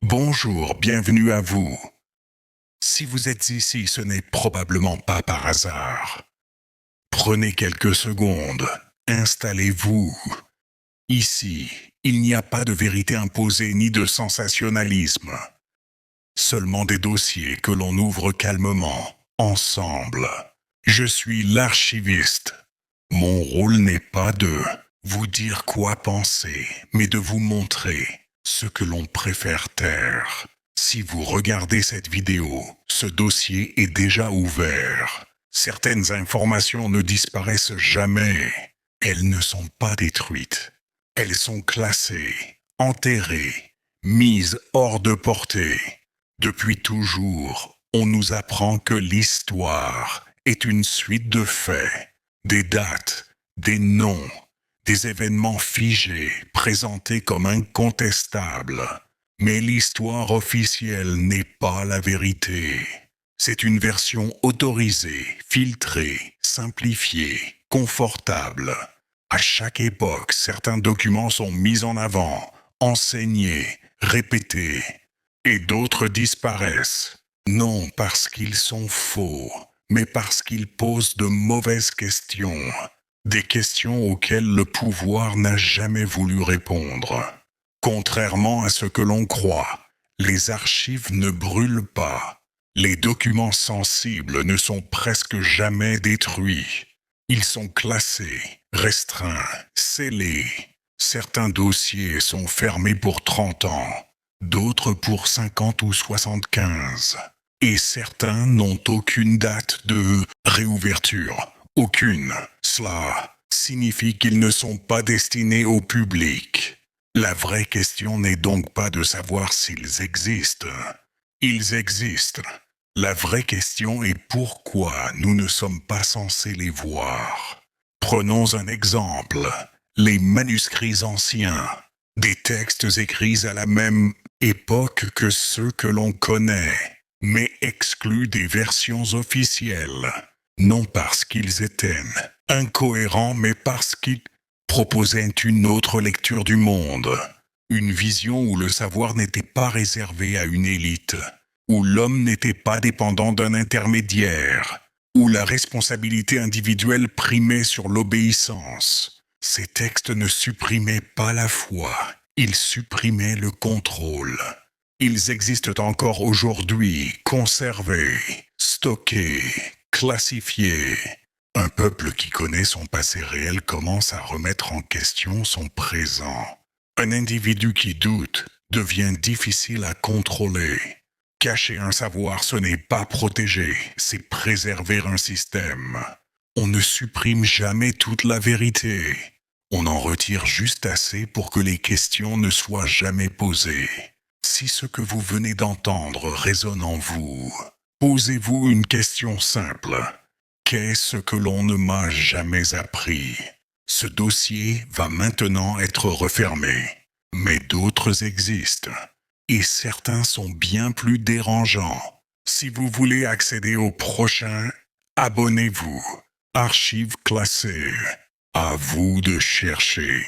Bonjour, bienvenue à vous. Si vous êtes ici, ce n'est probablement pas par hasard. Prenez quelques secondes, installez-vous. Ici, il n'y a pas de vérité imposée ni de sensationnalisme. Seulement des dossiers que l'on ouvre calmement, ensemble. Je suis l'archiviste. Mon rôle n'est pas de vous dire quoi penser, mais de vous montrer ce que l'on préfère taire. Si vous regardez cette vidéo, ce dossier est déjà ouvert. Certaines informations ne disparaissent jamais. Elles ne sont pas détruites. Elles sont classées, enterrées, mises hors de portée. Depuis toujours, on nous apprend que l'histoire est une suite de faits, des dates, des noms, des événements figés, présentés comme incontestables. Mais l'histoire officielle n'est pas la vérité. C'est une version autorisée, filtrée, simplifiée, confortable. À chaque époque, certains documents sont mis en avant, enseignés, répétés, et d'autres disparaissent. Non parce qu'ils sont faux, mais parce qu'ils posent de mauvaises questions. Des questions auxquelles le pouvoir n'a jamais voulu répondre. Contrairement à ce que l'on croit, les archives ne brûlent pas. Les documents sensibles ne sont presque jamais détruits. Ils sont classés, restreints, scellés. Certains dossiers sont fermés pour 30 ans, d'autres pour 50 ou 75. Et certains n'ont aucune date de réouverture. Aucune. Cela signifie qu'ils ne sont pas destinés au public. La vraie question n'est donc pas de savoir s'ils existent. Ils existent. La vraie question est pourquoi nous ne sommes pas censés les voir. Prenons un exemple. Les manuscrits anciens. Des textes écrits à la même époque que ceux que l'on connaît, mais exclus des versions officielles. Non parce qu'ils étaient incohérents, mais parce qu'ils proposaient une autre lecture du monde. Une vision où le savoir n'était pas réservé à une élite, où l'homme n'était pas dépendant d'un intermédiaire, où la responsabilité individuelle primait sur l'obéissance. Ces textes ne supprimaient pas la foi, ils supprimaient le contrôle. Ils existent encore aujourd'hui, conservés, stockés, classifiés. Un peuple qui connaît son passé réel commence à remettre en question son présent. Un individu qui doute devient difficile à contrôler. Cacher un savoir, ce n'est pas protéger, c'est préserver un système. On ne supprime jamais toute la vérité. On en retire juste assez pour que les questions ne soient jamais posées. Si ce que vous venez d'entendre résonne en vous, posez-vous une question simple. Qu'est-ce que l'on ne m'a jamais appris? Ce dossier va maintenant être refermé, mais d'autres existent, et certains sont bien plus dérangeants. Si vous voulez accéder au prochain, abonnez-vous. Archives classées. À vous de chercher.